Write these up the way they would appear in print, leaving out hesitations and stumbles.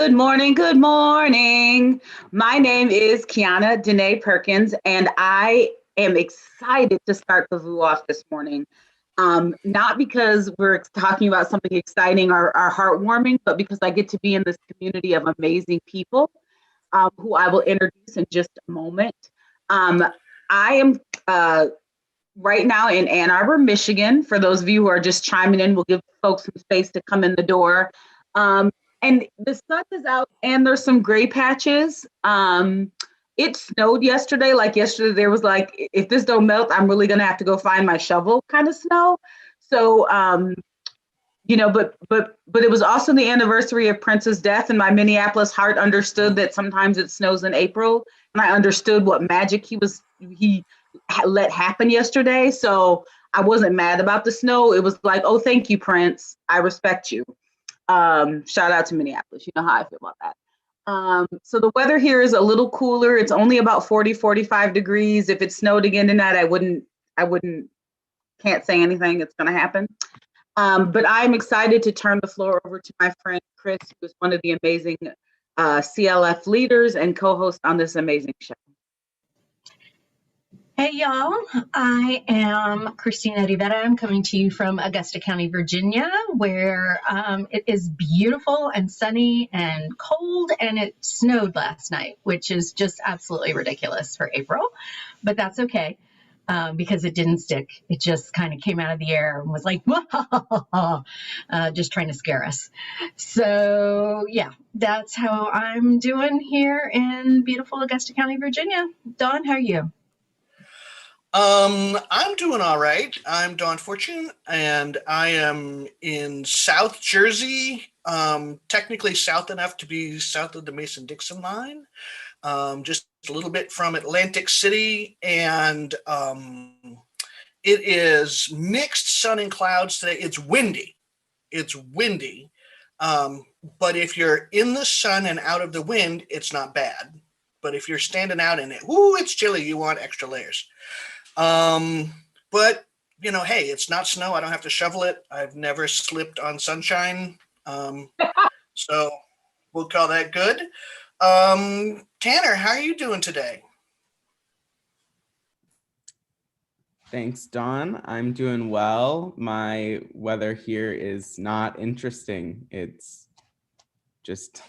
Good morning, good morning. My name is QuianaDenae Perkins, and I am excited to start the VUU off this morning. Not because we're talking about something exciting or heartwarming, but because I get to be in this community of amazing people who I will introduce in just a moment. I am right now in Ann Arbor, Michigan. For those of you who are just chiming in, we'll give folks some space to come in the door. And the sun is out and there's some gray patches. It snowed yesterday. Like yesterday, there was like, if this don't melt, I'm really gonna have to go find my shovel kind of snow. So, but it was also the anniversary of Prince's death, and my Minneapolis heart understood that sometimes it snows in April, and I understood what magic he let happen yesterday. So I wasn't mad about the snow. It was like, oh, thank you, Prince. I respect you. Shout out to Minneapolis. You know how I feel about that. So the weather here is a little cooler. It's only about 40, 45 degrees. If it snowed again tonight, can't say anything. It's going to happen. But I'm excited to turn the floor over to my friend Chris, who is one of the amazing CLF leaders and co-host on this amazing show. Hey y'all, I am Christina Rivera. I'm coming to you from Augusta County, Virginia, where it is beautiful and sunny and cold, and it snowed last night, which is just absolutely ridiculous for April, but that's okay because it didn't stick. It just kind of came out of the air and was like, just trying to scare us. So yeah, that's how I'm doing here in beautiful Augusta County, Virginia. Dawn, how are you? I'm doing all right. I'm Don Fortune, and I am in South Jersey, technically south enough to be south of the Mason-Dixon line, just a little bit from Atlantic City, and it is mixed sun and clouds today. It's windy. But if you're in the sun and out of the wind, it's not bad. But if you're standing out in it, it's chilly, you want extra layers. But hey, it's not snow. I don't have to shovel it. I've never slipped on sunshine. So we'll call that good. Tanner, how are you doing today? Thanks, Dawn. I'm doing well. My weather here is not interesting. It's just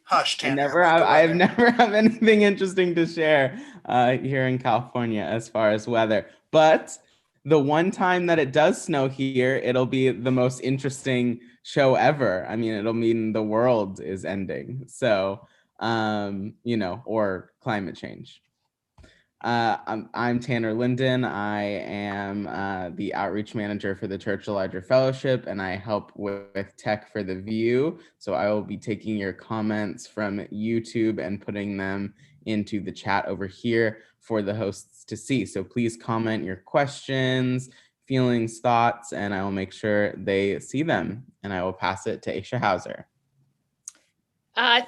hush, Tanner. I've never have anything interesting to share here in California as far as weather. But the one time that it does snow here, it'll be the most interesting show ever. I mean, it'll mean the world is ending. So, or climate change. I'm Tanner Linden. I am the outreach manager for the Church of Larger Fellowship, and I help with tech for the VUU. So I will be taking your comments from YouTube and putting them into the chat over here for the hosts to see. So please comment your questions, feelings, thoughts, and I will make sure they see them. And I will pass it to Aisha Hauser.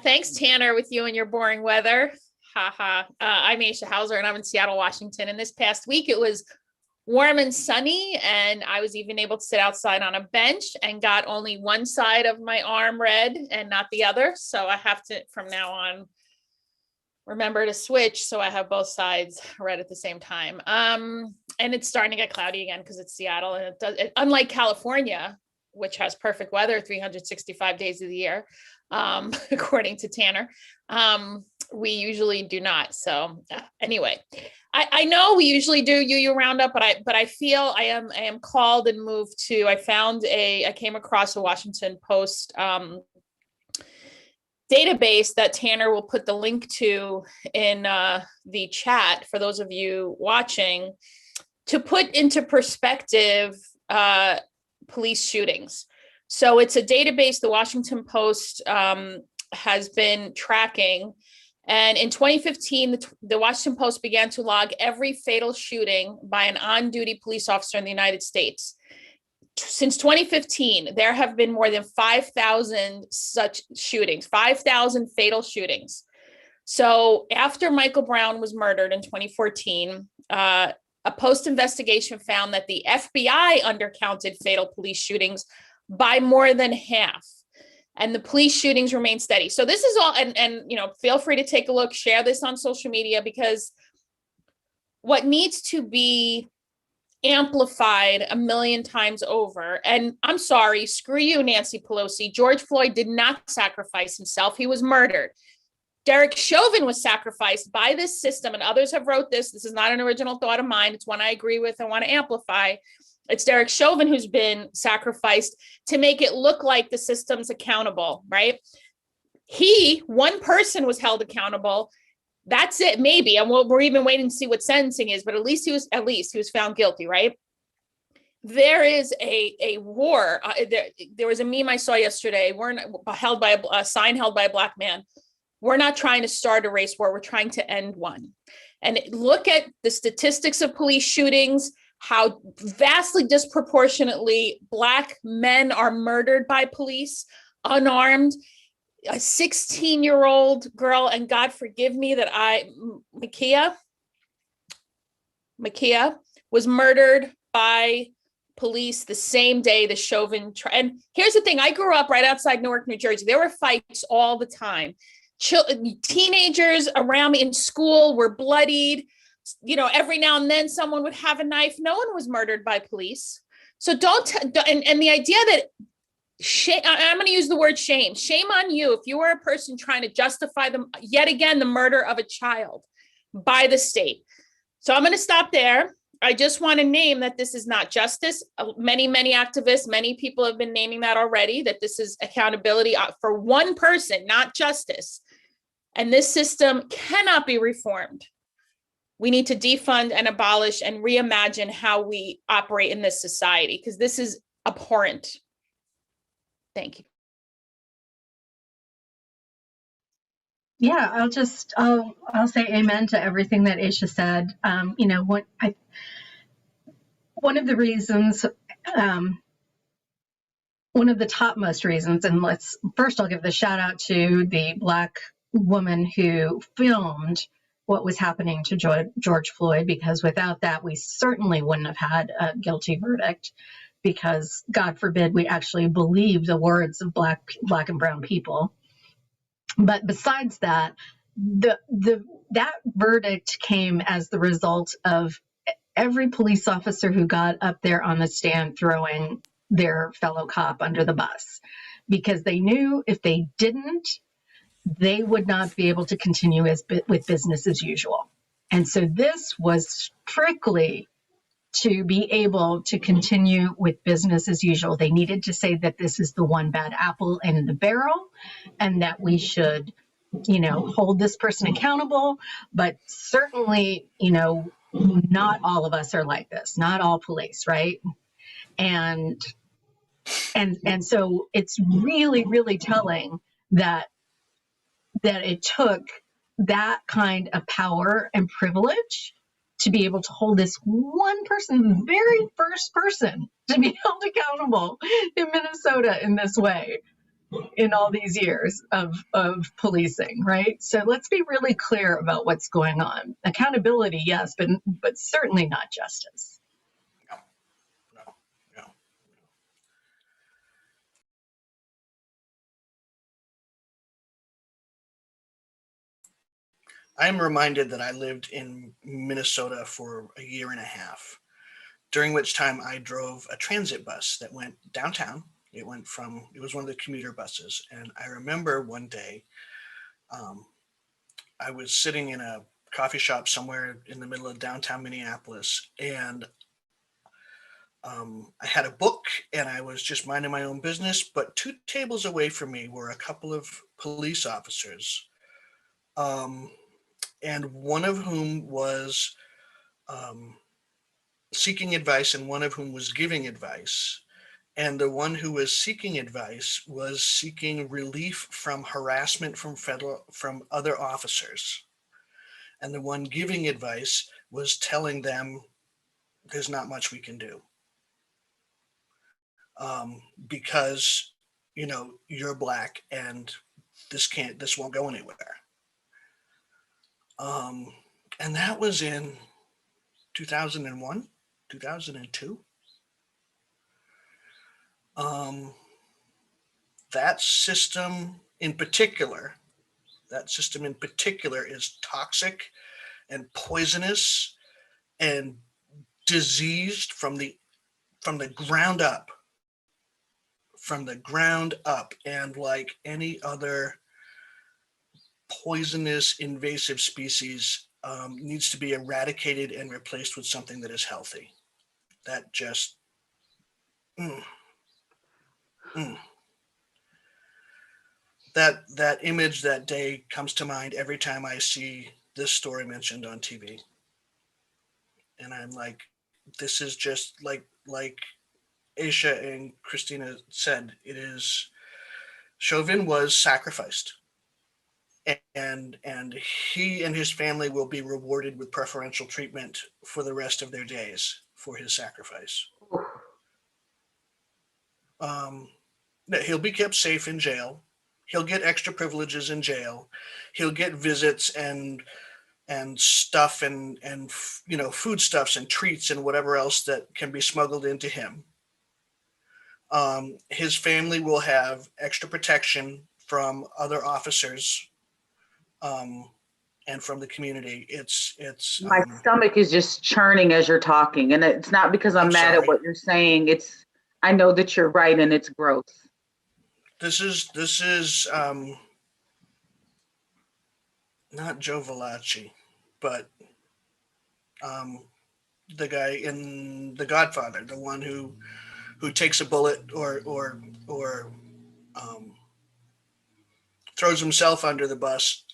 Thanks, Tanner, with you and your boring weather. I'm Aisha Hauser, and I'm in Seattle, Washington. And this past week, it was warm and sunny, and I was even able to sit outside on a bench and got only one side of my arm red and not the other. So I have to, from now on, remember to switch so I have both sides red at the same time. And it's starting to get cloudy again because it's Seattle, and unlike California, which has perfect weather 365 days of the year, according to Tanner. We usually do not. So anyway, I know we usually do UU roundup, but I feel I am called and moved to. I came across a Washington Post database that Tanner will put the link to in the chat for those of you watching, to put into perspective police shootings. So it's a database the Washington Post has been tracking. And in 2015, the Washington Post began to log every fatal shooting by an on-duty police officer in the United States. Since 2015, there have been more than 5,000 such shootings, 5,000 fatal shootings. So after Michael Brown was murdered in 2014, a Post investigation found that the FBI undercounted fatal police shootings by more than half. and the police shootings remain steady. So this is all, and you know, feel free to take a look, share this on social media, because what needs to be amplified a million times over, and I'm sorry, screw you, Nancy Pelosi, George Floyd did not sacrifice himself, he was murdered. Derek Chauvin was sacrificed by this system, and others have wrote this. This is not an original thought of mine. It's one I agree with and want to amplify. It's Derek Chauvin who's been sacrificed to make it look like the system's accountable, right? One person was held accountable. That's it, maybe. And we're even waiting to see what sentencing is, but at least he was found guilty, right? There is a war. There was a meme I saw yesterday. A sign held by a Black man. We're not trying to start a race war. We're trying to end one. And look at the statistics of police shootings, how vastly disproportionately Black men are murdered by police, unarmed. A 16-year-old girl, and God forgive me that Makia was murdered by police the same day the Chauvin and here's the thing, I grew up right outside Newark, New Jersey. There were fights all the time. Teenagers around me in school were bloodied. You know, every now and then someone would have a knife. No one was murdered by police. So and the idea that shame, I'm going to use the word shame. Shame on you if you are a person trying to justify yet again the murder of a child by the state. So I'm going to stop there. I just want to name that this is not justice. Many activists, many people have been naming that already, that this is accountability for one person, not justice. And this system cannot be reformed. We need to defund and abolish and reimagine how we operate in this society, because this is abhorrent. Thank you. Yeah, I'll say amen to everything that Aisha said. You know, one of the reasons, one of the topmost reasons, and I'll give the shout out to the Black woman who filmed what was happening to George Floyd, because without that, we certainly wouldn't have had a guilty verdict, because God forbid we actually believe the words of Black and brown people. But besides that, that verdict came as the result of every police officer who got up there on the stand throwing their fellow cop under the bus, because they knew if they didn't, they would not be able to continue with business as usual. And so this was strictly to be able to continue with business as usual. They needed to say that this is the one bad apple in the barrel, and that we should, you know, hold this person accountable. But certainly, you know, not all of us are like this, not all police, right? And so it's really telling that it took that kind of power and privilege to be able to hold this one person, the very first person to be held accountable in Minnesota in this way in all these years of policing, right? So let's be really clear about what's going on. Accountability, yes, but certainly not justice. No. I'm reminded that I lived in Minnesota for a year and a half, during which time I drove a transit bus that went downtown. It was one of the commuter buses. And I remember one day, I was sitting in a coffee shop somewhere in the middle of downtown Minneapolis, and I had a book and I was just minding my own business, but 2 tables away from me were a couple of police officers. And one of whom was seeking advice and one of whom was giving advice. And the one who was seeking advice was seeking relief from harassment from other officers. And the one giving advice was telling them there's not much we can do. Because, you know, you're Black and this won't go anywhere. And that was in 2001, 2002. that system in particular is toxic and poisonous and diseased from the ground up. And like any other poisonous invasive species, needs to be eradicated and replaced with something that is healthy. That just that image that day comes to mind every time I see this story mentioned on TV. And I'm like, this is just like Aisha and Christina said, it is, Chauvin was sacrificed. And he and his family will be rewarded with preferential treatment for the rest of their days for his sacrifice. He'll be kept safe in jail. He'll get extra privileges in jail. He'll get visits and stuff and foodstuffs and treats and whatever else that can be smuggled into him. His family will have extra protection from other officers and from the community. It's My stomach is just churning as you're talking, and it's not because I'm mad at what you're saying. I know that you're right, and it's gross. This is not Joe Valachi, but the guy in The Godfather, the one who takes a bullet or throws himself under the bus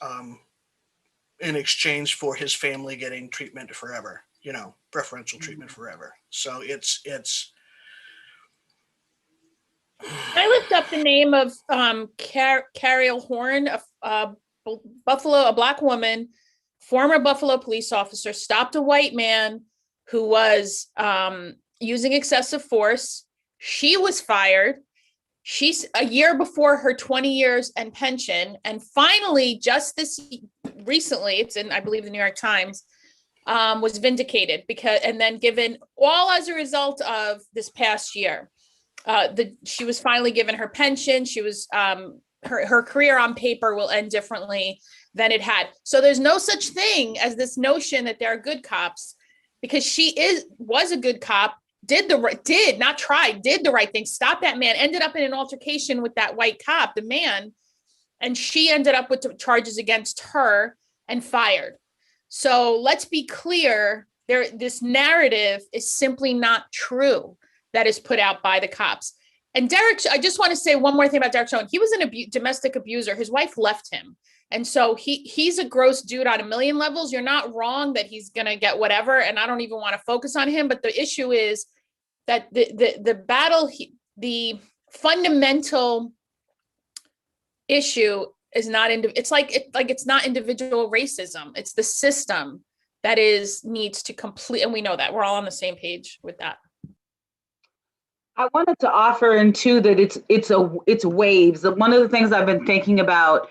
in exchange for his family getting treatment forever, preferential treatment forever. So it's. I looked up the name of Cariel Horn, a black woman, former Buffalo police officer, stopped a white man who was using excessive force. She was fired. She's a year before her 20 years and pension. And finally, just recently, it's in, I believe, the New York Times, was vindicated and then given all as a result of this past year. She was finally given her pension. She was her career on paper will end differently than it had. So there's no such thing as this notion that there are good cops, because she was a good cop, did the right thing, stopped that man, ended up in an altercation with that white cop, the man, and she ended up with charges against her and fired. So let's be clear, this narrative is simply not true that is put out by the cops. And Derek, I just want to say one more thing about Derek Chauvin. He was a domestic abuser. His wife left him. And so he's a gross dude on a million levels. You're not wrong that he's going to get whatever. And I don't even want to focus on him. But the issue is that the battle, the fundamental issue is not, it's not individual racism. It's the system that needs to complete. And we know that we're all on the same page with that. I wanted to offer in too that it's waves. One of the things I've been thinking about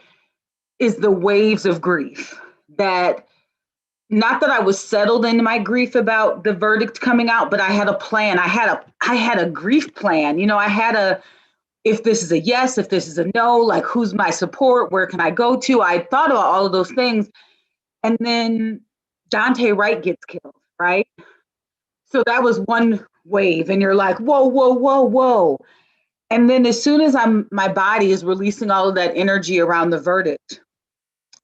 is the waves of grief. That, not that I was settled in my grief about the verdict coming out, but I had a plan. I had a grief plan. If this is a yes, if this is a no, like who's my support, where can I go to? I thought about all of those things, and then Daunte Wright gets killed, right? So that was one wave, and you're like, whoa, whoa, whoa, whoa. And then as soon as my body is releasing all of that energy around the verdict,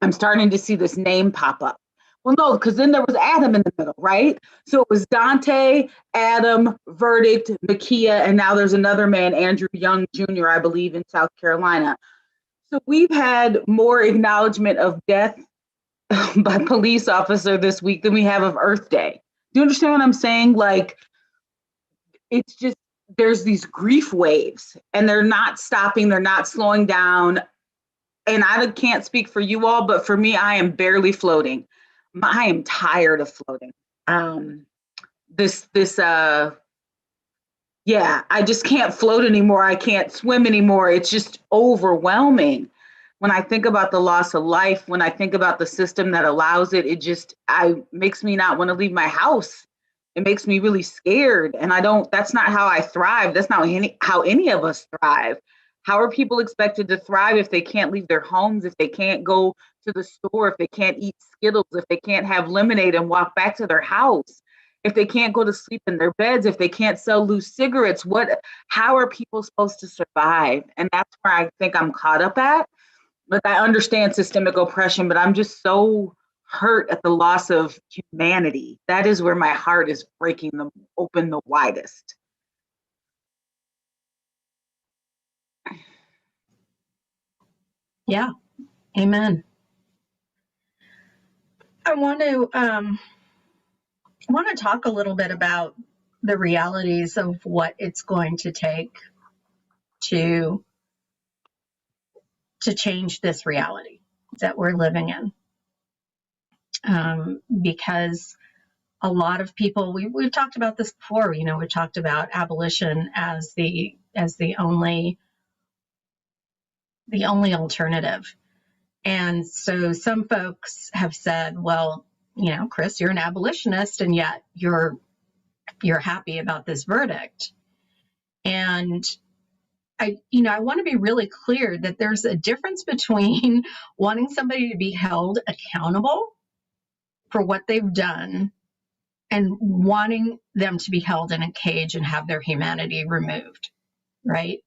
I'm starting to see this name pop up. Well, no, because then there was Adam in the middle, right? So it was Daunte, Adam, verdict, Makia, and now there's another man, Andrew Young Jr., I believe, in South Carolina. So we've had more acknowledgement of death by police officer this week than we have of Earth Day. Do you understand what I'm saying? Like, it's just, there's these grief waves, and they're not stopping, they're not slowing down. And I can't speak for you all, but for me, I am barely floating. I am tired of floating. I just can't float anymore. I can't swim anymore. It's just overwhelming. When I think about the loss of life, when I think about the system that allows it, it makes me not want to leave my house. It makes me really scared. And that's not how I thrive. That's not how any of us thrive. How are people expected to thrive if they can't leave their homes, if they can't go to the store, if they can't eat Skittles, if they can't have lemonade and walk back to their house, if they can't go to sleep in their beds, if they can't sell loose cigarettes? How are people supposed to survive? And that's where I think I'm caught up at. Like, I understand systemic oppression, but I'm just so hurt at the loss of humanity. That is where my heart is breaking open the widest. Yeah, amen. I want to talk a little bit about the realities of what it's going to take to change this reality that we're living in. Because a lot of people, we've talked about this before, we talked about abolition as the only alternative. And so some folks have said, well, Chris, you're an abolitionist, and yet you're happy about this verdict. And I want to be really clear that there's a difference between wanting somebody to be held accountable for what they've done and wanting them to be held in a cage and have their humanity removed, right?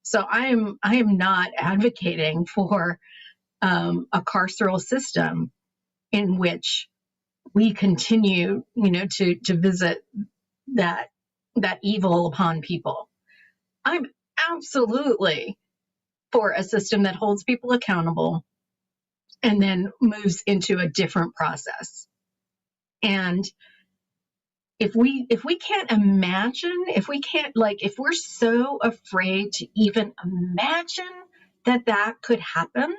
So I am not advocating for a carceral system in which we continue, to visit that evil upon people. I'm absolutely for a system that holds people accountable and then moves into a different process. And if we can't imagine, if we're so afraid to even imagine that could happen,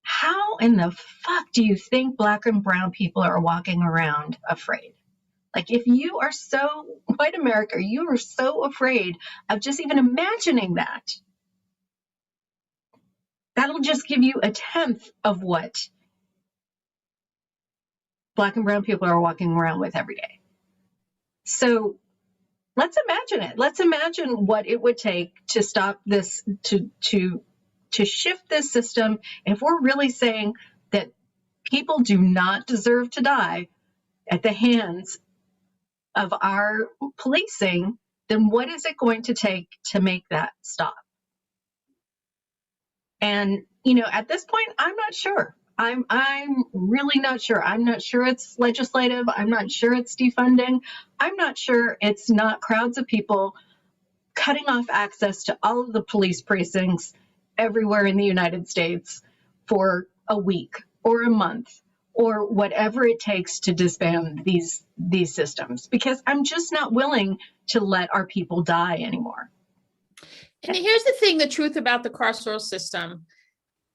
how in the fuck do you think Black and brown people are walking around afraid? Like, if you are so, white America, you are so afraid of just even imagining that, that'll just give you a tenth of what Black and brown people are walking around with every day. So let's imagine it. Let's imagine what it would take to stop this, to shift this system. And if we're really saying that people do not deserve to die at the hands of our policing, then what is it going to take to make that stop? And, at this point, I'm not sure. I'm really not sure. I'm not sure it's legislative. I'm not sure it's defunding. I'm not sure it's not crowds of people cutting off access to all of the police precincts everywhere in the United States for a week or a month or whatever it takes to disband these systems, because I'm just not willing to let our people die anymore. And here's the thing, the truth about the carceral system.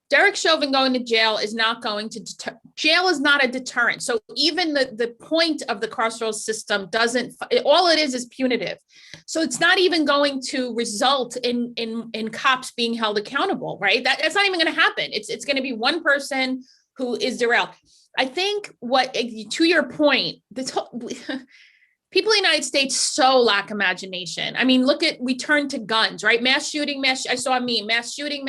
Derek Chauvin going to jail is not going to deter. Jail is not a deterrent. So even the point of the carceral system doesn't, all it is punitive. So it's not even going to result in cops being held accountable, right? That's not even going to happen. It's going to be one person who is derailed. I think to your point, people in the United States so lack imagination. I mean, we turn to guns, right? Mass shooting, I saw a meme, mass shooting,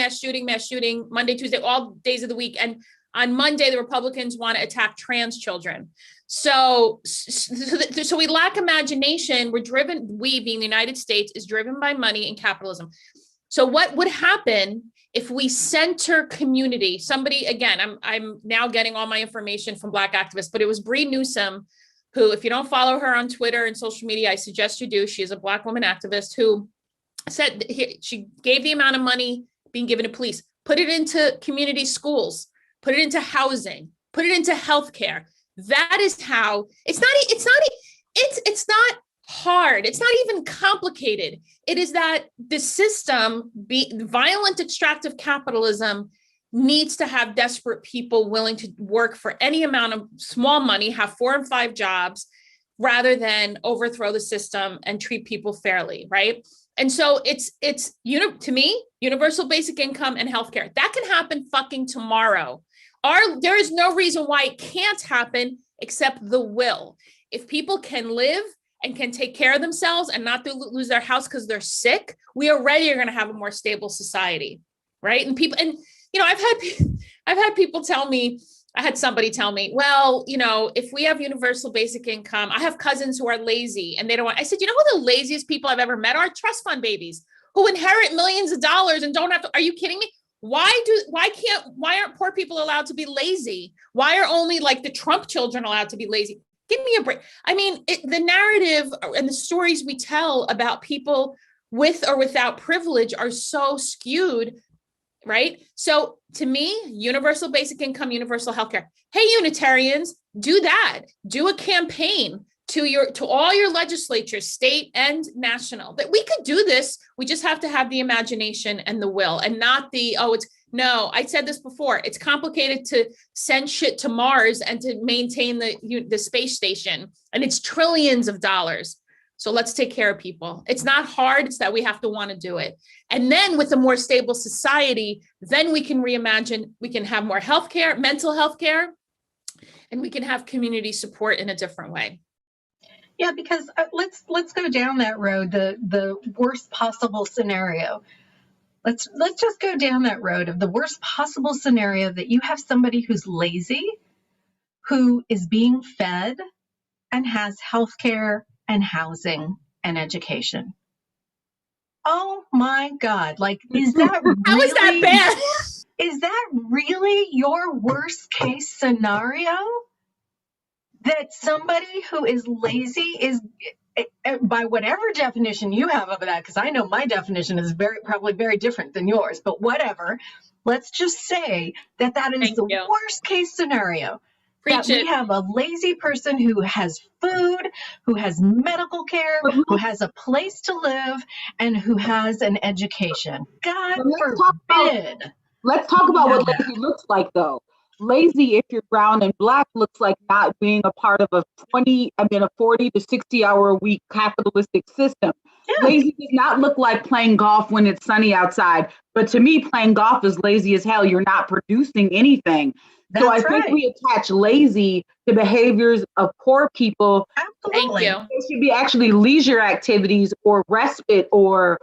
Monday, Tuesday, all days of the week. And on Monday, the Republicans want to attack trans children. So we lack imagination. We being the United States is driven by money and capitalism. So what would happen if we center community? Somebody, again, I'm now getting all my information from Black activists, but it was Bree Newsom, who, if you don't follow her on Twitter and social media, I suggest you do. She is a Black woman activist who said she gave the amount of money being given to police, put it into community schools, put it into housing, put it into healthcare. That is how it's not hard. It's not even complicated. It is that the system, violent extractive capitalism, needs to have desperate people willing to work for any amount of small money, have 4 and 5 jobs, rather than overthrow the system and treat people fairly, right? And so it's to me, universal basic income and healthcare. That can happen fucking tomorrow. There is no reason why it can't happen except the will. If people can live and can take care of themselves and not lose their house because they're sick, we already are going to have a more stable society, right? And people, and you know, I've had people tell me, I had somebody tell me, well, you know, if we have universal basic income, I have cousins who are lazy and they don't want, I said, you know who the laziest people I've ever met are? Trust fund babies who inherit millions of dollars and don't have to, are you kidding me? Why aren't poor people allowed to be lazy? Why are only like the Trump children allowed to be lazy? Give me a break. I mean, the narrative and the stories we tell about people with or without privilege are so skewed, right? So to me, universal basic income, universal healthcare. Hey, Unitarians, do that. Do a campaign to all your legislatures, state and national, that we could do this. We just have to have the imagination and the will, and not the, no, I said this before, it's complicated to send shit to Mars and to maintain the space station, and it's trillions of dollars. So let's take care of people. It's not hard, it's that we have to want to do it. And then with a more stable society, then we can reimagine, we can have more healthcare, mental health care, and we can have community support in a different way. Yeah, because let's go down that road, the worst possible scenario. Let's just go down that road of the worst possible scenario, that you have somebody who's lazy, who is being fed and has healthcare and housing and education. Oh my God. Like, is that really, how is that bad? Is that really your worst case scenario? That somebody who is lazy is, by whatever definition you have of that, because I know my definition is probably very different than yours, but whatever, let's just say that is the worst case scenario. That we have a lazy person who has food, who has medical care, who has a place to live, and who has an education. God forbid. Let's talk about what lazy looks like, though. Lazy, if you're brown and black, looks like not being a part of a 40 to 60 hour a week capitalistic system. Yeah. Lazy does not look like playing golf when it's sunny outside. But to me, playing golf is lazy as hell. You're not producing anything. So I think we attach lazy to behaviors of poor people. Absolutely. Thank you. It should be actually leisure activities or respite or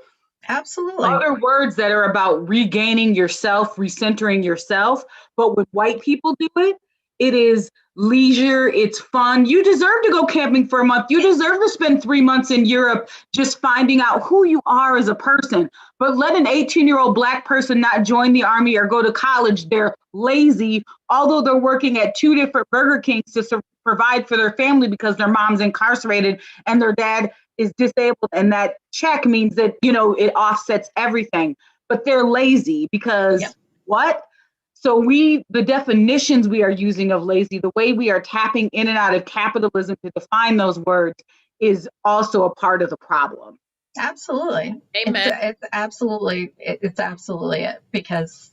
other words that are about regaining yourself, recentering yourself. But when white people do it, it is leisure, it's fun. You deserve to go camping for a month. You deserve to spend 3 months in Europe just finding out who you are as a person. But let an 18-year-old black person not join the army or go to college. They're lazy, although they're working at 2 different Burger Kings to provide for their family because their mom's incarcerated and their dad is disabled. And that check means that, it offsets everything. But they're lazy because what? So the definitions we are using of lazy, the way we are tapping in and out of capitalism to define those words is also a part of the problem. Absolutely. Amen. It's absolutely it, because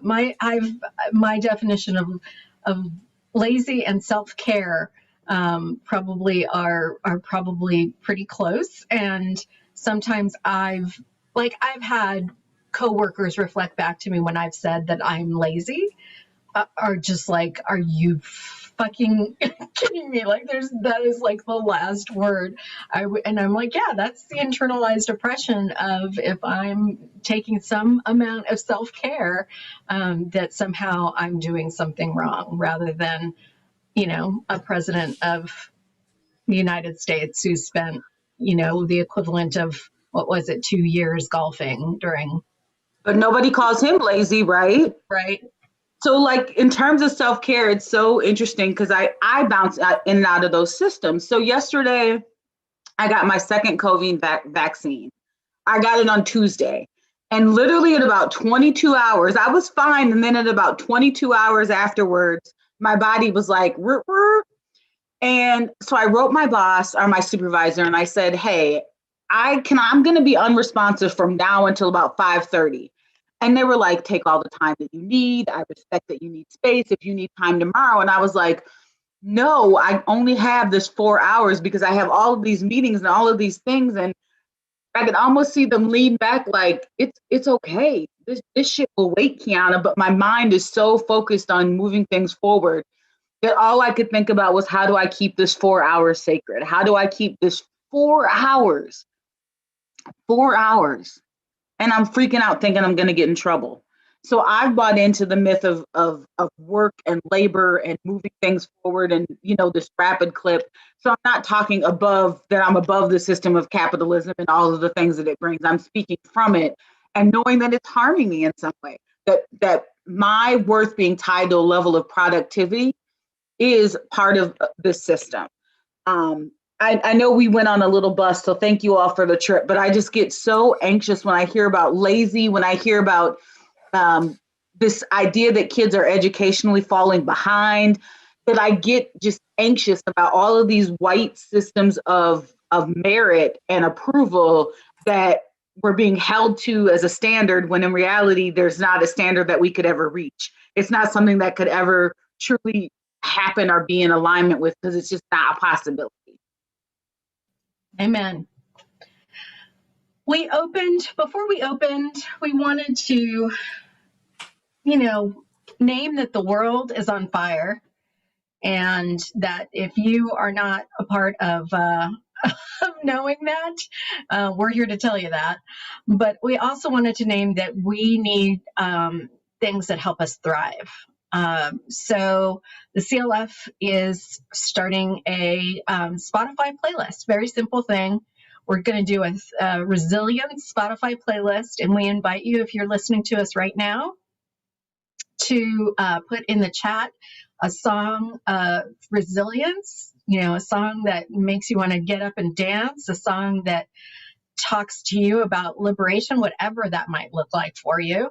my definition of lazy and self-care probably are probably pretty close. And sometimes I've had coworkers reflect back to me when I've said that I'm lazy, are just like, are you fucking kidding me? Like that is like the last word. And I'm like, yeah, that's the internalized oppression of, if I'm taking some amount of self-care, that somehow I'm doing something wrong, rather than, a president of the United States who spent, the equivalent of, 2 years golfing during. But nobody calls him lazy, right? Right. So like in terms of self-care, it's so interesting because I bounce in and out of those systems. So yesterday I got my second COVID vaccine. I got it on Tuesday. And literally in about 22 hours, I was fine. And then in about 22 hours afterwards, my body was like, "Rrr, rrr." And so I wrote my boss or my supervisor and I said, hey, I'm going to be unresponsive from now until about 5:30. And they were like, take all the time that you need. I respect that you need space if you need time tomorrow. And I was like, no, I only have this 4 hours because I have all of these meetings and all of these things. And I could almost see them lean back like, it's okay. This shit will wait, Quiana. But my mind is so focused on moving things forward that all I could think about was, how do I keep this 4 hours sacred? How do I keep this 4 hours? 4 hours. And I'm freaking out thinking I'm going to get in trouble. So I've bought into the myth of work and labor and moving things forward and, this rapid clip. So I'm not talking above that. I'm above the system of capitalism and all of the things that it brings. I'm speaking from it and knowing that it's harming me in some way, that my worth being tied to a level of productivity is part of this system. I know we went on a little bus, so thank you all for the trip, but I just get so anxious when I hear about lazy, when I hear about this idea that kids are educationally falling behind, that I get just anxious about all of these white systems of merit and approval that we're being held to as a standard, when in reality, there's not a standard that we could ever reach. It's not something that could ever truly happen or be in alignment with, because it's just not a possibility. Amen. Before we opened, we wanted to, name that the world is on fire, and that if you are not a part of knowing that, we're here to tell you that. But we also wanted to name that we need things that help us thrive. So the CLF is starting a Spotify playlist. Very simple thing. We're going to do a resilience Spotify playlist, and we invite you, if you're listening to us right now, to put in the chat a song of resilience, a song that makes you want to get up and dance, a song that talks to you about liberation, whatever that might look like for you.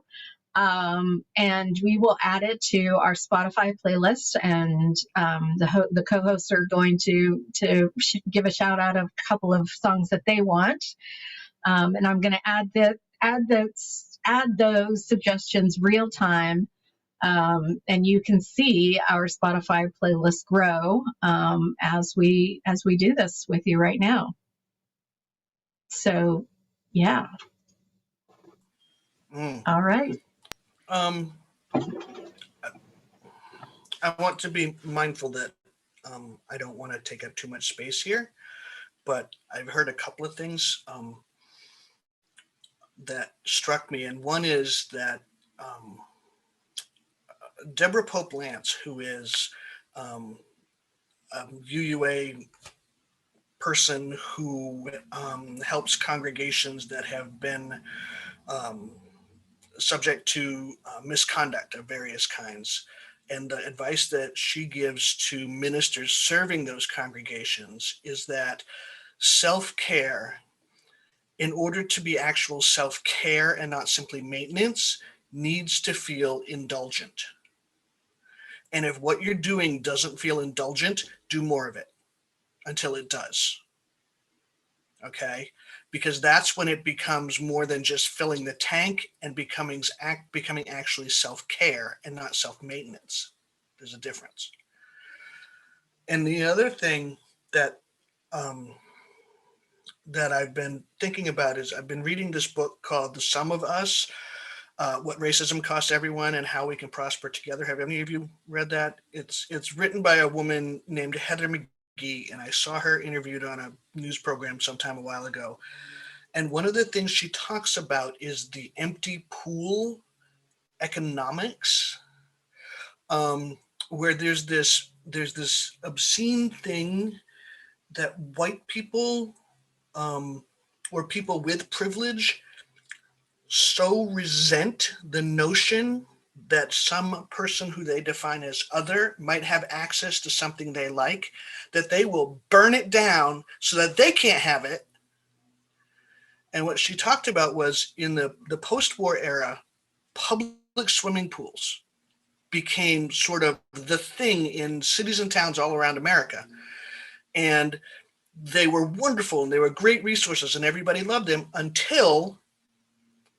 And we will add it to our Spotify playlist, and the co-hosts are going to give a shout out of a couple of songs that they want, and I'm going to add those suggestions real time, and you can see our Spotify playlist grow as we do this with you right now. So, yeah. All right. I want to be mindful that I don't want to take up too much space here, but I've heard a couple of things that struck me. And one is that Deborah Pope Lance, who is a VUU person who helps congregations that have been subject to misconduct of various kinds. And the advice that she gives to ministers serving those congregations is that self-care, in order to be actual self-care and not simply maintenance, needs to feel indulgent. And if what you're doing doesn't feel indulgent, do more of it until it does. Okay? Because that's when it becomes more than just filling the tank and becoming actually self-care and not self-maintenance. There's a difference. And the other thing that that I've been thinking about is I've been reading this book called The Sum of Us, What Racism Costs Everyone and How We Can Prosper Together. Have any of you read that? It's written by a woman named Heather McGee, and I saw her interviewed on a news program sometime a while ago. And one of the things she talks about is the empty pool economics, where there's this obscene thing that white people or people with privilege so resent the notion that some person who they define as other might have access to something they like, that they will burn it down so that they can't have it. And what she talked about was in the post-war era, public swimming pools became sort of the thing in cities and towns all around America. And they were wonderful and they were great resources and everybody loved them until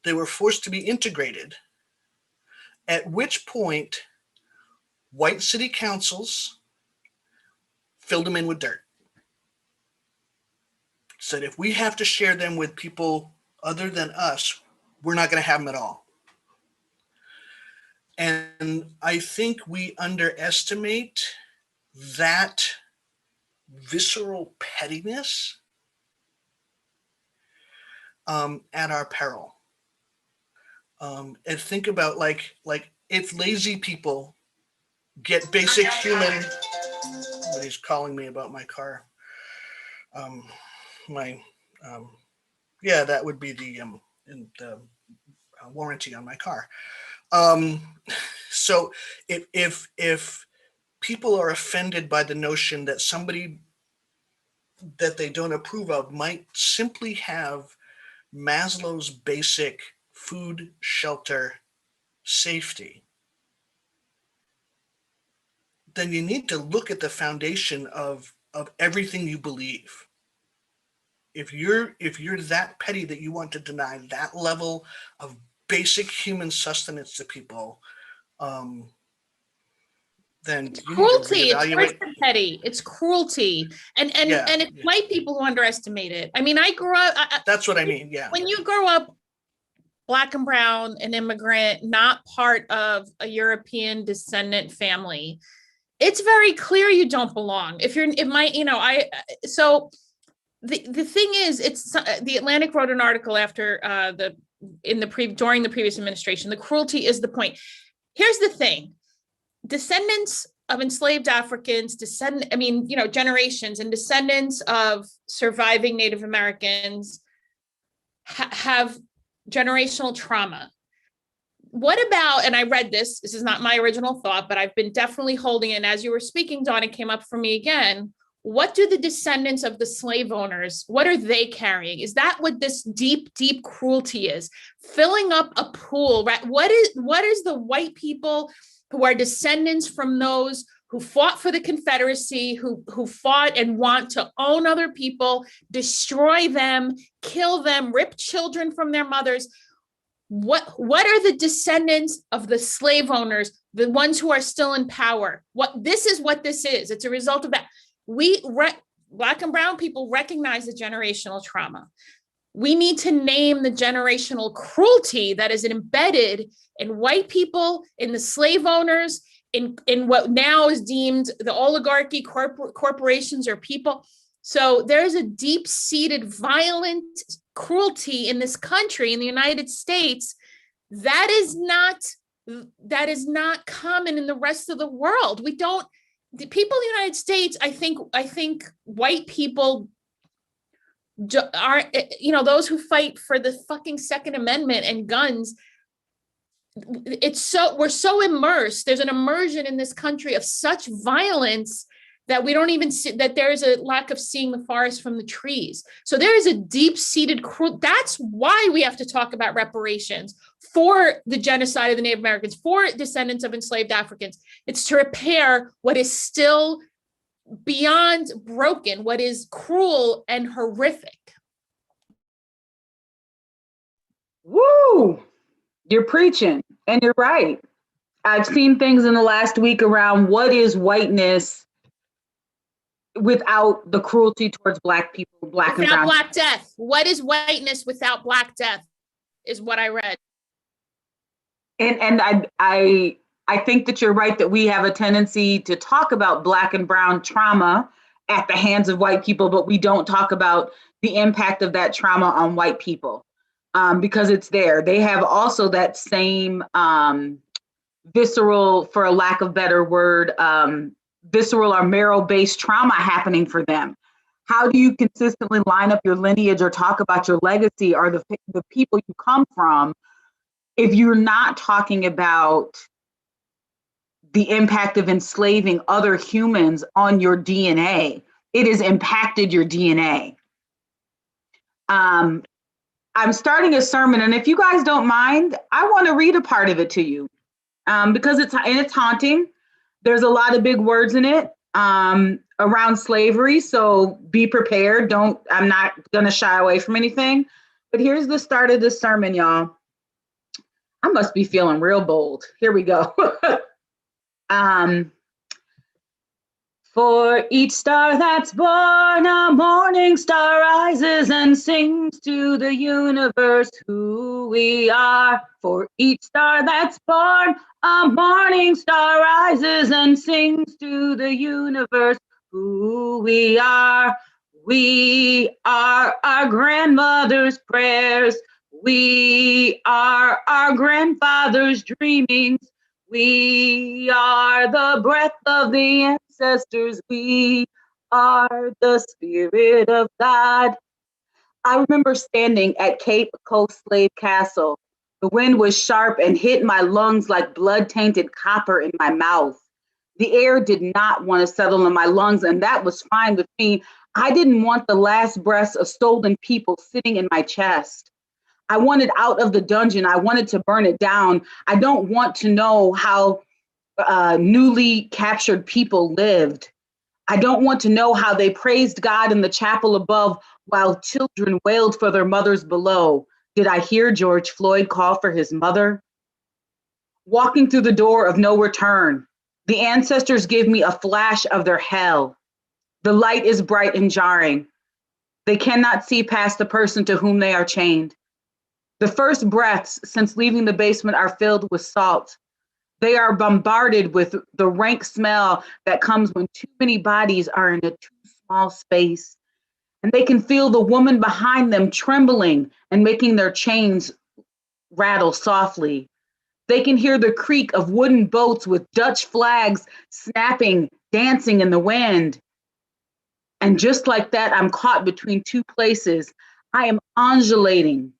they were forced to be integrated, at which point white city councils filled them in with dirt. Said if we have to share them with people other than us, we're not going to have them at all. And I think we underestimate that visceral pettiness at our peril. And think about like if lazy people get basic human. Somebody's calling me about my car. Yeah, that would be the warranty on my car. So if people are offended by the notion that somebody that they don't approve of might simply have Maslow's basic food, shelter, safety, then you need to look at the foundation of everything you believe. If you're that petty that you want to deny that level of basic human sustenance to people, then it's you cruelty. need to It's worse than petty. It's cruelty, and it's white people who underestimate it. I mean, I grew up. That's what I mean. Yeah. When you grow up Black and brown, an immigrant, not part of a European descendant family, it's very clear you don't belong. If you're, it might, so the thing is, it's the Atlantic wrote an article after during the previous administration. The cruelty is the point. Here's the thing: descendants of enslaved Africans, generations and descendants of surviving Native Americans have generational trauma. What about, and I read this is not my original thought, but I've been definitely holding it. And as you were speaking, Dawn, it came up for me again. What do the descendants of the slave owners, what are they carrying? Is that what this deep, deep cruelty is? Filling up a pool, right? What is the white people who are descendants from those who fought for the Confederacy, who fought and want to own other people, destroy them, kill them, rip children from their mothers? What are the descendants of the slave owners, the ones who are still in power? This is what this is. It's a result of that. Black and brown people recognize the generational trauma. We need to name the generational cruelty that is embedded in white people, in the slave owners, in what now is deemed the oligarchy, corporations or people. So there's a deep-seated violent cruelty in this country, in the United States, that is not common in the rest of the world. The people in the United States, I think white people are, those who fight for the fucking Second Amendment and guns, we're so immersed. There's an immersion in this country of such violence that we don't even see, that there is a lack of seeing the forest from the trees. So there is a deep-seated cruelty. That's why we have to talk about reparations for the genocide of the Native Americans, for descendants of enslaved Africans. It's to repair what is still beyond broken, what is cruel and horrific. Woo! You're preaching, and you're right. I've seen things in the last week around what is whiteness without the cruelty towards Black people, Black and brown. Without Black death. What is whiteness without Black death is what I read. And I think that you're right, that we have a tendency to talk about Black and brown trauma at the hands of white people, but we don't talk about the impact of that trauma on white people, because it's there. They have also that same visceral, for a lack of better word, visceral or marrow-based trauma happening for them. How do you consistently line up your lineage or talk about your legacy or the people you come from if you're not talking about the impact of enslaving other humans on your DNA? It has impacted your DNA. I'm starting a sermon, and if you guys don't mind, I want to read a part of it to you, because it's haunting. There's a lot of big words in it around slavery, so be prepared. I'm not gonna shy away from anything, but here's the start of this sermon, y'all. I must be feeling real bold. Here we go. For each star that's born, a morning star rises and sings to the universe who we are. For each star that's born, a morning star rises and sings to the universe who we are. We are our grandmother's prayers. We are our grandfather's dreamings. We are the breath of the ancestors. We are the spirit of God. I remember standing at Cape Coast Slave Castle. The wind was sharp and hit my lungs like blood-tainted copper in my mouth. The air did not want to settle in my lungs, and that was fine with me. I didn't want the last breaths of stolen people sitting in my chest. I wanted out of the dungeon. I wanted to burn it down. I don't want to know how newly captured people lived. I don't want to know how they praised God in the chapel above while children wailed for their mothers below. Did I hear George Floyd call for his mother? Walking through the door of no return, the ancestors give me a flash of their hell. The light is bright and jarring. They cannot see past the person to whom they are chained. The first breaths since leaving the basement are filled with salt. They are bombarded with the rank smell that comes when too many bodies are in a too small space. And they can feel the woman behind them trembling and making their chains rattle softly. They can hear the creak of wooden boats with Dutch flags snapping, dancing in the wind. And just like that, I'm caught between two places. I am undulating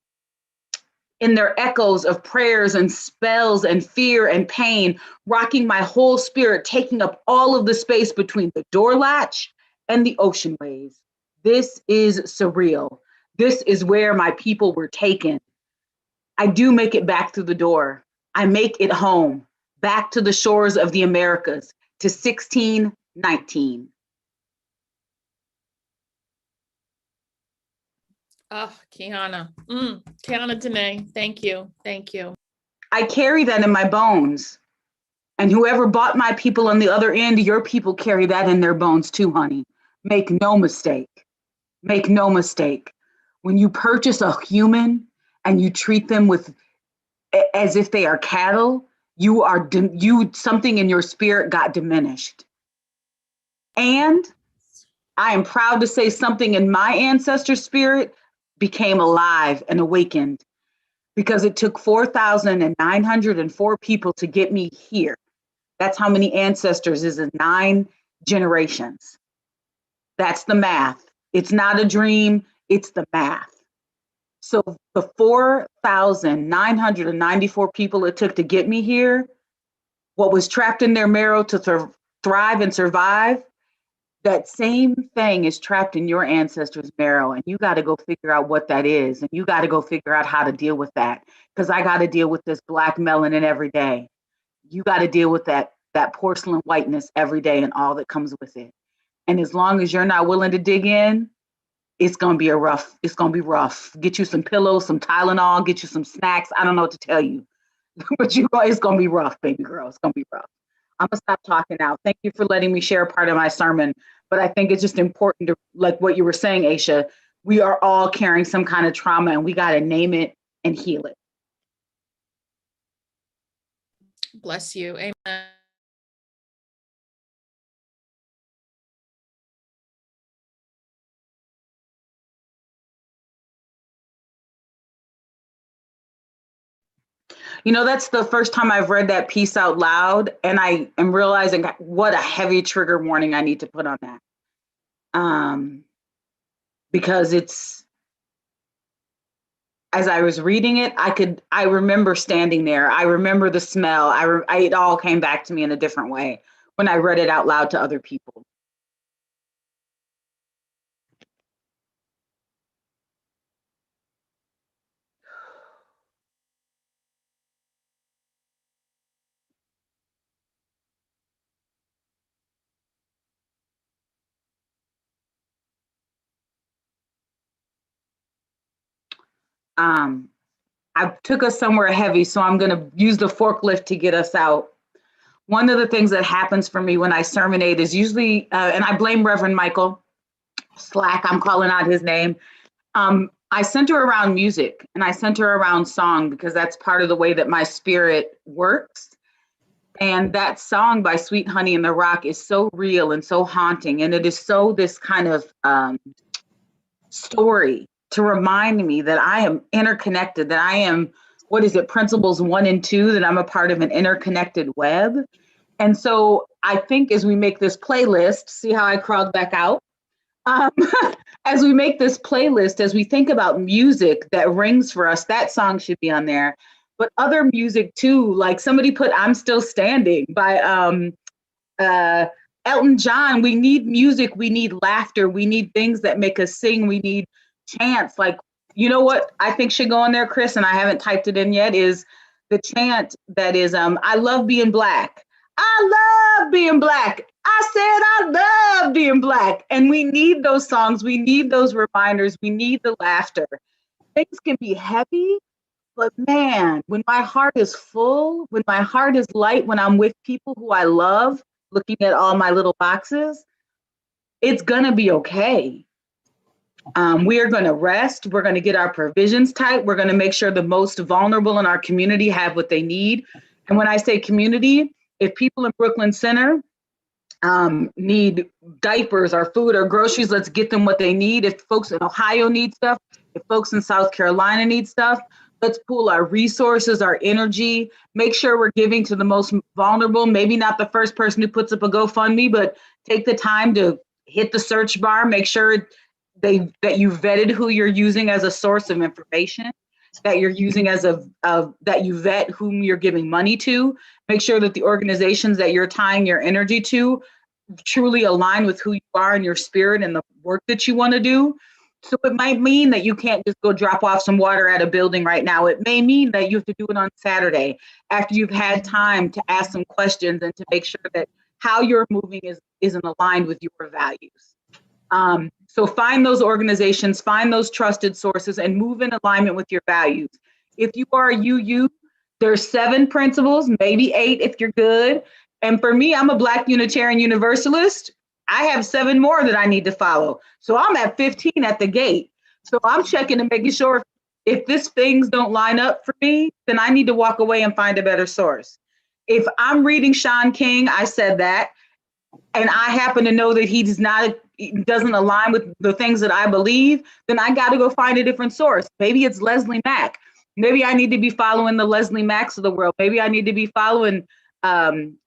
in their echoes of prayers and spells and fear and pain, rocking my whole spirit, taking up all of the space between the door latch and the ocean waves. This is surreal. This is where my people were taken. I do make it back through the door. I make it home, back to the shores of the Americas, to 1619. Oh, QuianaDenae, thank you. Thank you. I carry that in my bones. And whoever bought my people on the other end, your people carry that in their bones too, honey. Make no mistake. Make no mistake. When you purchase a human and you treat them with as if they are cattle, something in your spirit got diminished. And I am proud to say something in my ancestor spirit became alive and awakened because it took 4,904 people to get me here. That's how many ancestors is in 9 generations. That's the math. It's not a dream, it's the math. So the 4,994 people it took to get me here, what was trapped in their marrow to thrive and survive, that same thing is trapped in your ancestors' marrow. And you got to go figure out what that is. And you got to go figure out how to deal with that. Because I got to deal with this black melanin every day. You got to deal with that porcelain whiteness every day and all that comes with it. And as long as you're not willing to dig in, it's going to be rough. Get you some pillows, some Tylenol, get you some snacks. I don't know what to tell you, but it's going to be rough, baby girl. It's going to be rough. I'm going to stop talking now. Thank you for letting me share part of my sermon. But I think it's just important to, like what you were saying, Aisha, we are all carrying some kind of trauma and we got to name it and heal it. Bless you. Amen. You know, that's the first time I've read that piece out loud, and I am realizing what a heavy trigger warning I need to put on that. Because it's, as I was reading it, I remember standing there. I remember the smell. It all came back to me in a different way when I read it out loud to other people. I took us somewhere heavy, so I'm going to use the forklift to get us out. one of the things that happens for me when I sermonate is usually, and I blame Reverend Michael Slack, I'm calling out his name. I center around music and I center around song because that's part of the way that my spirit works. And that song by Sweet Honey and the Rock is so real and so haunting. And it is so this kind of story to remind me that I am interconnected, that I am, what is it, principles 1 and 2, that I'm a part of an interconnected web. And so I think as we make this playlist, see how I crawled back out? As we make this playlist, as we think about music that rings for us, that song should be on there. But other music too, like somebody put I'm Still Standing by Elton John. We need music, we need laughter, we need things that make us sing, we need chants. Like, you know what I think should go on there, Chris, and I haven't typed it in yet, is the chant that is I love being Black. I love being Black. I said I love being Black. And we need those songs, we need those reminders, we need the laughter. Things can be heavy, but man, when my heart is full, when my heart is light, when I'm with people who I love, looking at all my little boxes, it's gonna be okay. We are gonna rest. We're gonna get our provisions tight. We're gonna make sure the most vulnerable in our community have what they need. And when I say community, if people in Brooklyn Center need diapers or food or groceries, let's get them what they need. If folks in Ohio need stuff, if folks in South Carolina need stuff, let's pool our resources, our energy, make sure we're giving to the most vulnerable. Maybe not the first person who puts up a GoFundMe, but take the time to hit the search bar, make sure that you vetted who you're using as a source of information, that you're using as that you vet whom you're giving money to, make sure that the organizations that you're tying your energy to truly align with who you are and your spirit and the work that you want to do. So it might mean that you can't just go drop off some water at a building right now. It may mean that you have to do it on Saturday after you've had time to ask some questions and to make sure that how you're moving isn't aligned with your values. So find those organizations, find those trusted sources, and move in alignment with your values. If you are a UU, there's 7 principles, maybe 8 if you're good. And for me, I'm a Black Unitarian Universalist. I have 7 more that I need to follow. So I'm at 15 at the gate. So I'm checking and making sure if these things don't line up for me, then I need to walk away and find a better source. If I'm reading Sean King, I said that, and I happen to know that he doesn't align with the things that I believe, then I got to go find a different source. Maybe it's Leslie Mack. Maybe I need to be following the Leslie Macks of the world. Maybe I need to be following,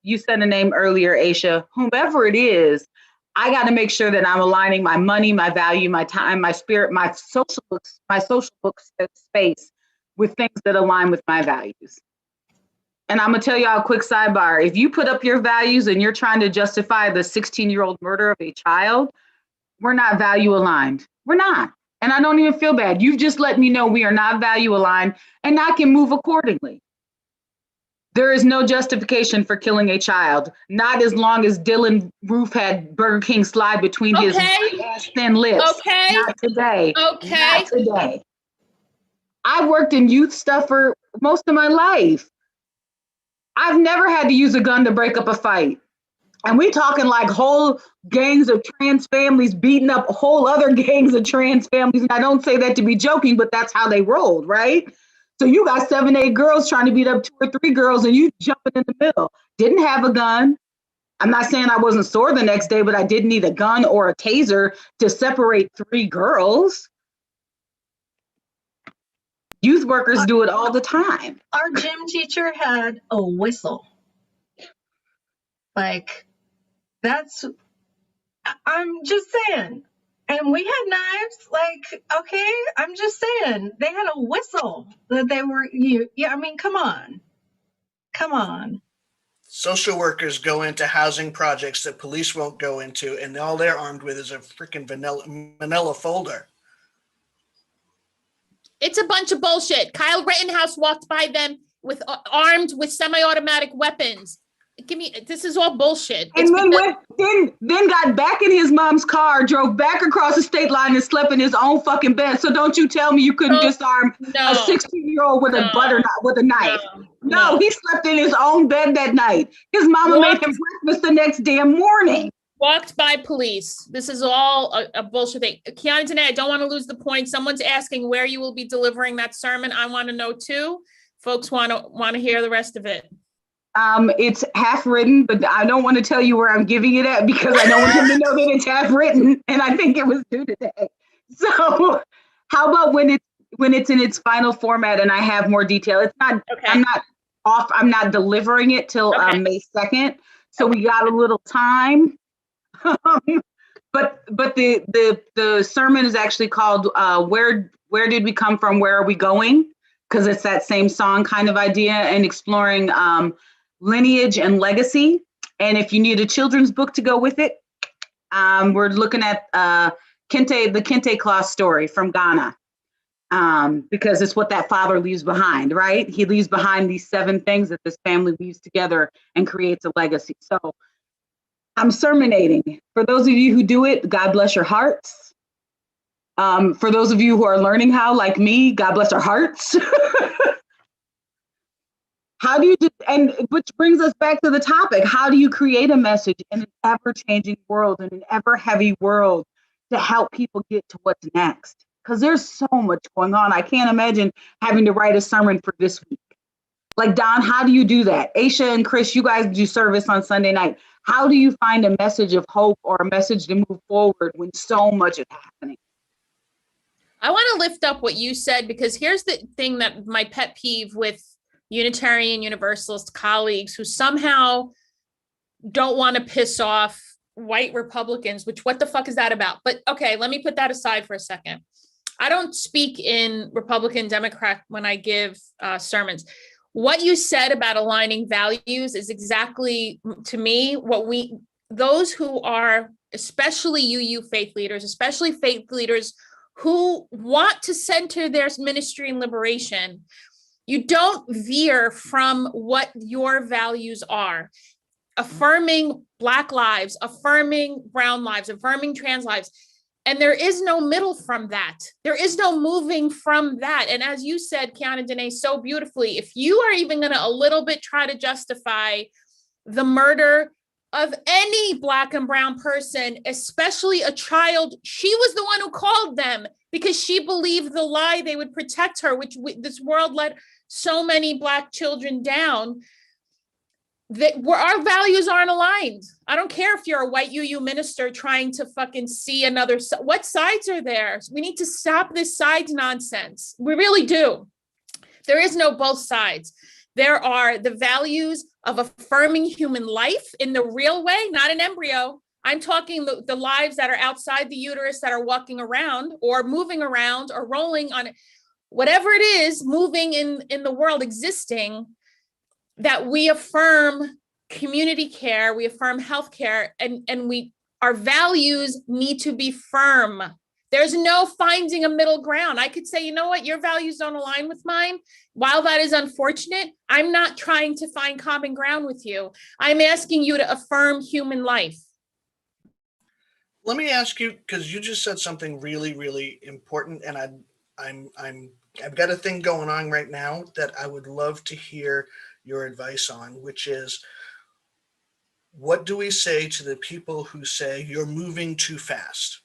you said a name earlier, Aisha, whomever it is. I got to make sure that I'm aligning my money, my value, my time, my spirit, my social book space with things that align with my values. And I'm gonna tell y'all a quick sidebar. If you put up your values and you're trying to justify the 16-year-old murder of a child, we're not value aligned. We're not. And I don't even feel bad. You've just let me know we are not value aligned, and I can move accordingly. There is no justification for killing a child, not as long as Dylan Roof had Burger King slide between his thin lips. Okay. Not today. Okay. Not today. I worked in youth stuff for most of my life. I've never had to use a gun to break up a fight. And we talking like whole gangs of trans families beating up whole other gangs of trans families. And I don't say that to be joking, but that's how they rolled, right? So you got 7, 8 girls trying to beat up 2 or 3 girls and you jumping in the middle. Didn't have a gun. I'm not saying I wasn't sore the next day, but I didn't need a gun or a taser to separate 3 girls. Youth workers do it all the time. Our gym teacher had a whistle. Like, I'm just saying. And we had knives, like, okay, I'm just saying. They had a whistle that they were, I mean, come on. Come on. Social workers go into housing projects that police won't go into, and all they're armed with is a freaking manila folder. It's a bunch of bullshit. Kyle Rittenhouse walked by them armed with semi-automatic weapons. This is all bullshit. And then got back in his mom's car, drove back across the state line and slept in his own fucking bed. So don't you tell me you couldn't disarm a 16-year-old with a knife. No, he slept in his own bed that night. His mama made him breakfast the next damn morning. Walked by police. This is all a bullshit thing. QuianaDenae, I don't want to lose the point. Someone's asking where you will be delivering that sermon. I want to know too. Folks want to hear the rest of it. It's half written, but I don't want to tell you where I'm giving it at because I don't want him to know that it's half written, and I think it was due today. So, how about when it's in its final format and I have more detail? It's not. Okay. I'm not delivering it till May 2nd, so we got a little time. But the sermon is actually called "Where Did We Come From? Where Are We Going?" Because it's that same song kind of idea and exploring lineage and legacy. And if you need a children's book to go with it, we're looking at the Kente Claus story from Ghana, because it's what that father leaves behind, right? He leaves behind these 7 things that this family leaves together and creates a legacy. So I'm sermonating. For those of you who do it, God bless your hearts. For those of you who are learning how, like me, God bless our hearts. How do you do, and which brings us back to the topic, how do you create a message in an ever-changing world, in an ever-heavy world, to help people get to what's next? Because there's so much going on. I can't imagine having to write a sermon for this week. Like, Don, how do you do that? Aisha and Chris, you guys do service on Sunday night. How do you find a message of hope or a message to move forward when so much is happening? I want to lift up what you said, because here's the thing that my pet peeve with Unitarian Universalist colleagues who somehow don't want to piss off white Republicans, which what the fuck is that about? But okay, let me put that aside for a second. I don't speak in Republican Democrat when I give sermons. What you said about aligning values is exactly, to me, those who are, especially UU faith leaders, especially faith leaders who want to center their ministry in liberation, you don't veer from what your values are. Affirming Black lives, affirming brown lives, affirming trans lives. And there is no middle from that. There is no moving from that. And as you said, QuianaDenae, so beautifully, if you are even going to a little bit try to justify the murder of any Black and brown person, especially a child, she was the one who called them because she believed the lie they would protect her, which this world let so many Black children down, that where our values aren't aligned. I don't care if you're a white UU minister trying to fucking see another, what sides are there? We need to stop this sides nonsense. We really do. There is no both sides. There are the values of affirming human life in the real way, not an embryo. I'm talking the lives that are outside the uterus that are walking around or moving around or rolling on whatever it is, moving in the world, existing, that we affirm community care, we affirm healthcare, and our values need to be firm. There's no finding a middle ground. I could say, you know what, your values don't align with mine. While that is unfortunate, I'm not trying to find common ground with you. I'm asking you to affirm human life. Let me ask you, because you just said something really, really important, and I've got a thing going on right now that I would love to hear your advice on, which is, what do we say to the people who say you're moving too fast?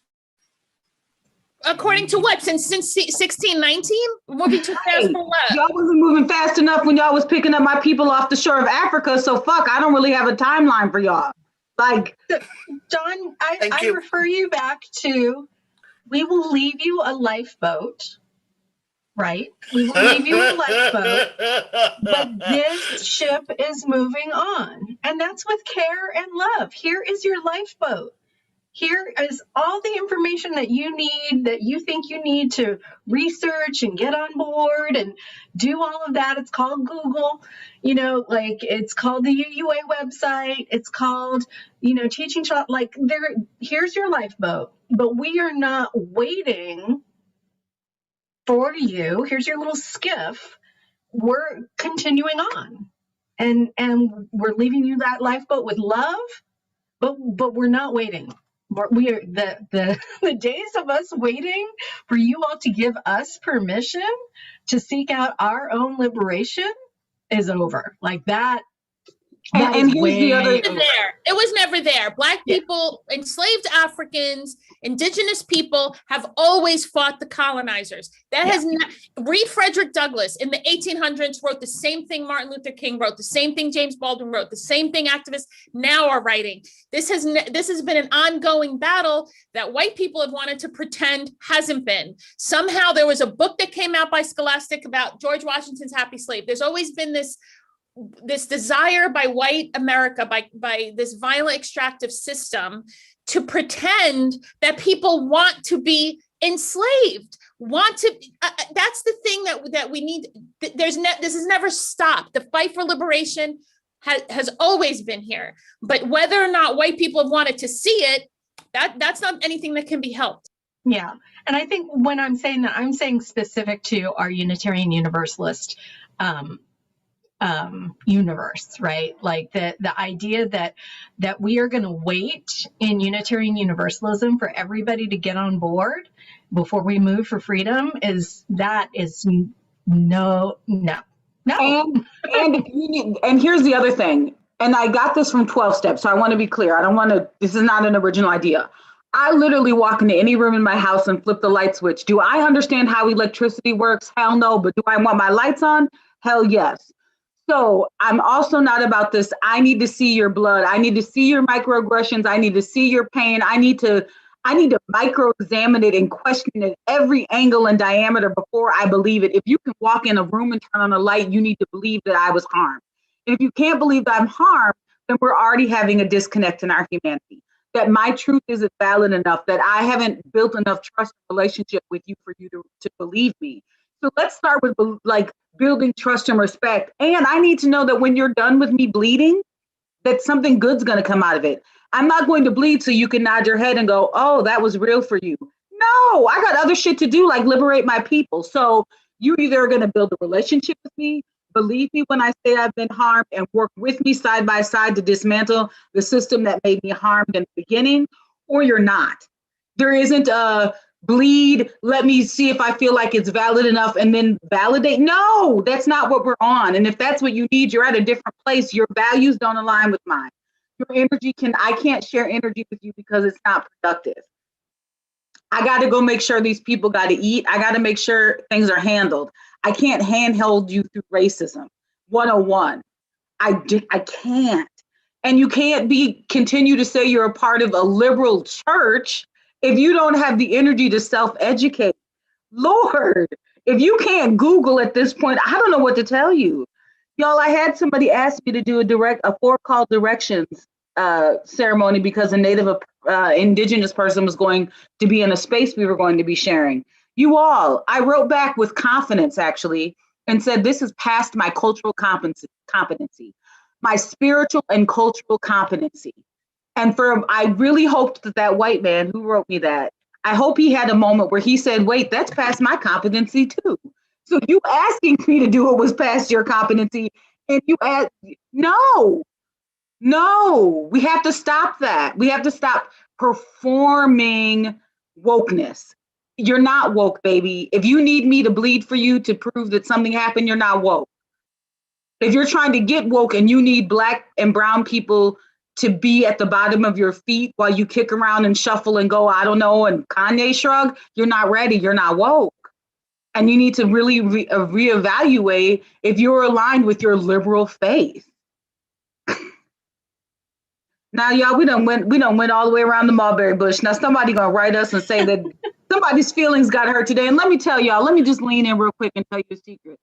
According to what? Since 1619? Moving too fast for what? Y'all wasn't moving fast enough when y'all was picking up my people off the shore of Africa, so fuck, I don't really have a timeline for y'all. Like, Don, I refer you back to, we will leave you a lifeboat, right? We will leave you a lifeboat, but this ship is moving on. And that's with care and love. Here is your lifeboat. Here is all the information that you need, that you think you need to research and get on board and do all of that. It's called Google, it's called the UUA website. It's called, Teaching Shop. Here's your lifeboat, but we are not waiting for you. Here's your little skiff. We're continuing on, and we're leaving you that lifeboat with love, but we're not waiting. We are the days of us waiting for you all to give us permission to seek out our own liberation is over. Like that. And here's the other. It was never there. Black people, enslaved Africans, indigenous people have always fought the colonizers. That has not. Read Frederick Douglass in the 1800s wrote the same thing Martin Luther King wrote, the same thing James Baldwin wrote, the same thing activists now are writing. This has been an ongoing battle that white people have wanted to pretend hasn't been. Somehow there was a book that came out by Scholastic about George Washington's Happy Slave. There's always been this desire by white America, by this violent extractive system, to pretend that people want to be enslaved, that's the thing that we need. This has never stopped. The fight for liberation has always been here, but whether or not white people have wanted to see it, that's not anything that can be helped. Yeah. And I think when I'm saying that, I'm saying specific to our Unitarian Universalist universe, right? Like the idea that we are going to wait in Unitarian Universalism for everybody to get on board before we move for freedom is no. And here's the other thing. And I got this from 12 Steps, so I want to be clear. This is not an original idea. I literally walk into any room in my house and flip the light switch. Do I understand how electricity works? Hell no. But do I want my lights on? Hell yes. So I'm also not about this. I need to see your blood. I need to see your microaggressions. I need to see your pain. I need to micro-examine it and question it every angle and diameter before I believe it. If you can walk in a room and turn on a light, you need to believe that I was harmed. And if you can't believe that I'm harmed, then we're already having a disconnect in our humanity. That my truth isn't valid enough, that I haven't built enough trust and relationship with you for you to believe me. So let's start with building trust and respect. And I need to know that when you're done with me bleeding, that something good's going to come out of it. I'm not going to bleed so you can nod your head and go, oh, that was real for you. No, I got other shit to do, like liberate my people. So you either are going to build a relationship with me, believe me when I say I've been harmed, and work with me side by side to dismantle the system that made me harmed in the beginning, or you're not. There isn't a bleed, let me see if I feel like it's valid enough and then validate. No, that's not what we're on. And if that's what you need, you're at a different place. Your values don't align with mine. Your energy I can't share energy with you because it's not productive. I got to go make sure these people got to eat. I got to make sure things are handled. I can't handhold you through racism 101. I can't. And you can't continue to say you're a part of a liberal church if you don't have the energy to self-educate. Lord, if you can't Google at this point, I don't know what to tell you. Y'all, I had somebody ask me to do a 4 call directions ceremony because a Native Indigenous person was going to be in a space we were going to be sharing. You all, I wrote back with confidence, actually, and said, this is past my cultural competency, my spiritual and cultural competency. And I really hoped that white man who wrote me that, I hope he had a moment where he said, wait, that's past my competency too. So you asking me to do it was past your competency. And you ask, no, we have to stop that. We have to stop performing wokeness. You're not woke, baby. If you need me to bleed for you to prove that something happened, you're not woke. If you're trying to get woke and you need Black and brown people to be at the bottom of your feet while you kick around and shuffle and go, I don't know, and Kanye shrug, you're not ready, you're not woke. And you need to really reevaluate if you're aligned with your liberal faith. Now, y'all, we done went all the way around the mulberry bush. Now somebody gonna write us and say that somebody's feelings got hurt today. And let me tell y'all, let me just lean in real quick and tell you a secret.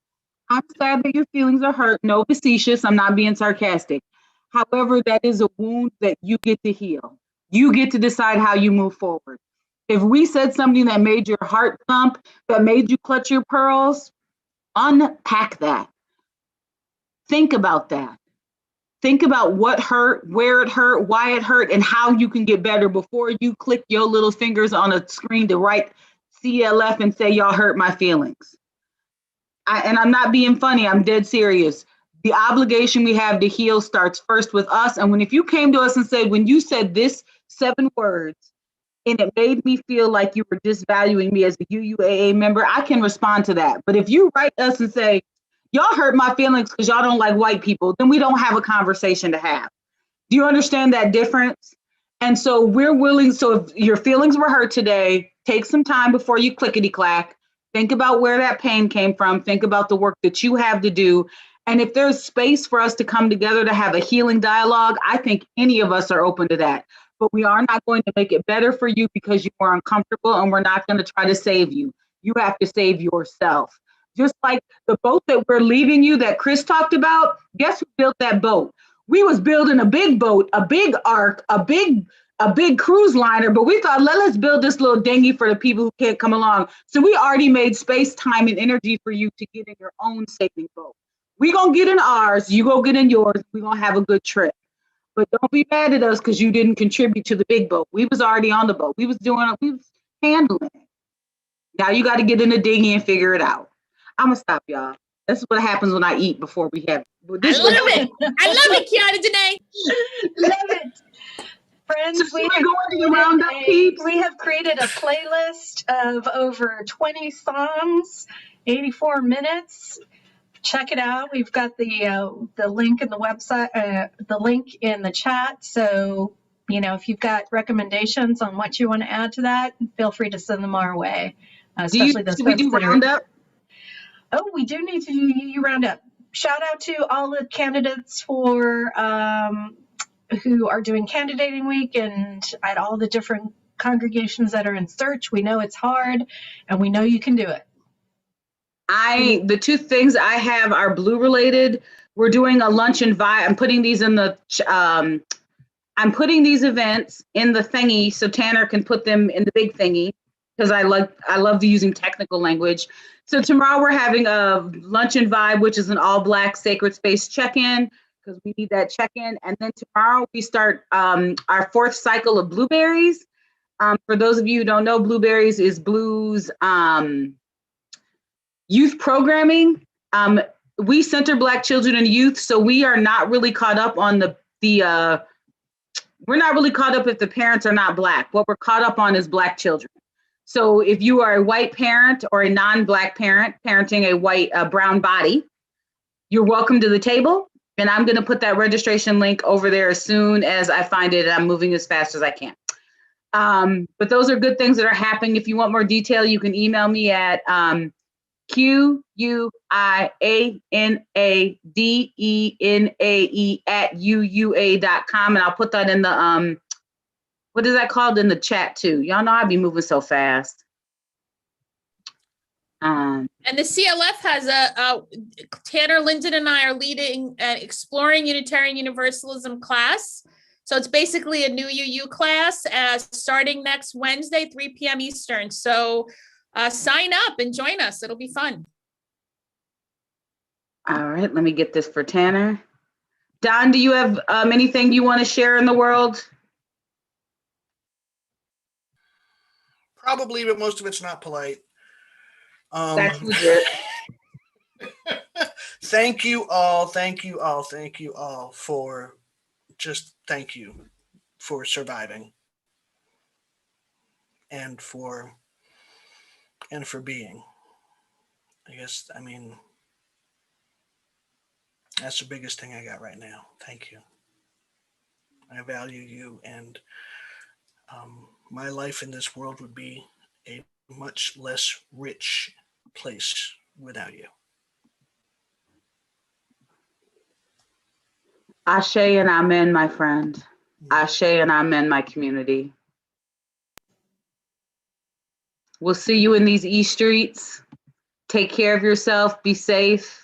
I'm sad that your feelings are hurt. No, facetious, I'm not being sarcastic. However, that is a wound that you get to heal. You get to decide how you move forward. If we said something that made your heart thump, that made you clutch your pearls, unpack that. Think about that. Think about what hurt, where it hurt, why it hurt, and how you can get better before you click your little fingers on a screen to write CLF and say, y'all hurt my feelings. And I'm not being funny, I'm dead serious. The obligation we have to heal starts first with us. And if you came to us and said, when you said this 7 words, and it made me feel like you were disvaluing me as a UUAA member, I can respond to that. But if you write us and say, Y'all hurt my feelings because y'all don't like white people. Then we don't have a conversation to have. Do you understand that difference? And so we're willing. So if your feelings were hurt today, take some time before you clickety clack. Think about where that pain came from. Think about the work that you have to do. And if there's space for us to come together to have a healing dialogue, I think any of us are open to that. But we are not going to make it better for you because you are uncomfortable, and we're not going to try to save you. You have to save yourself. Just like the boat that we're leaving you that Chris talked about, guess who built that boat? We was building a big boat, a big ark, a big cruise liner, but we thought, let's build this little dinghy for the people who can't come along. So we already made space, time, and energy for you to get in your own saving boat. We gonna get in ours, you go get in yours, we gonna have a good trip. But don't be mad at us because you didn't contribute to the big boat. We was already on the boat. We was handling it. Now you got to get in the dinghy and figure it out. I'm gonna stop, y'all. That's what happens when I eat before we have. I love it, QuianaDenae. Love it. Friends, So we have created a playlist of over 20 songs, 84 minutes. Check it out. We've got the link in the website, the link in the chat. So, if you've got recommendations on what you want to add to that, feel free to send them our way. Especially those folks that roundup? Oh, we do need to do UU roundup. Shout out to all the candidates for who are doing candidating week and at all the different congregations that are in search. We know it's hard, and we know you can do it. The two things I have are Blue related. We're doing a lunch and vibe. I'm putting these in the I'm putting these events in the thingy so Tanner can put them in the big thingy, because I love using technical language. So tomorrow we're having a lunch and vibe, which is an all Black sacred space check-in, because we need that check-in. And then tomorrow we start our fourth cycle of blueberries. For those of you who don't know, blueberries is Blue's youth programming. We center Black children and youth, so we are not really caught up on we're not really caught up if the parents are not Black. What we're caught up on is Black children. So if you are a white parent or a non-Black parent parenting a brown body, you're welcome to the table. And I'm going to put that registration link over there as soon as I find it. I'm moving as fast as I can. But those are good things that are happening. If you want more detail, you can email me at QuianaDenae@UUA.com, and I'll put that in the what is that called, in the chat too. Y'all know I be moving so fast. And the CLF has Tanner, Linden, and I are leading an Exploring Unitarian Universalism class. So it's basically a new UU class starting next Wednesday, 3 p.m. Eastern. So sign up and join us. It'll be fun. All right, let me get this for Tanner. Don, do you have anything you want to share in the world? Probably, but most of it's not polite. That's legit. Thank you all for thank you for surviving and for being. That's the biggest thing I got right now. Thank you. I value you, and my life in this world would be a much less rich place without you. Ashe and amen, my friend. Ashe and amen, my community. We'll see you in these E streets. Take care of yourself. Be safe.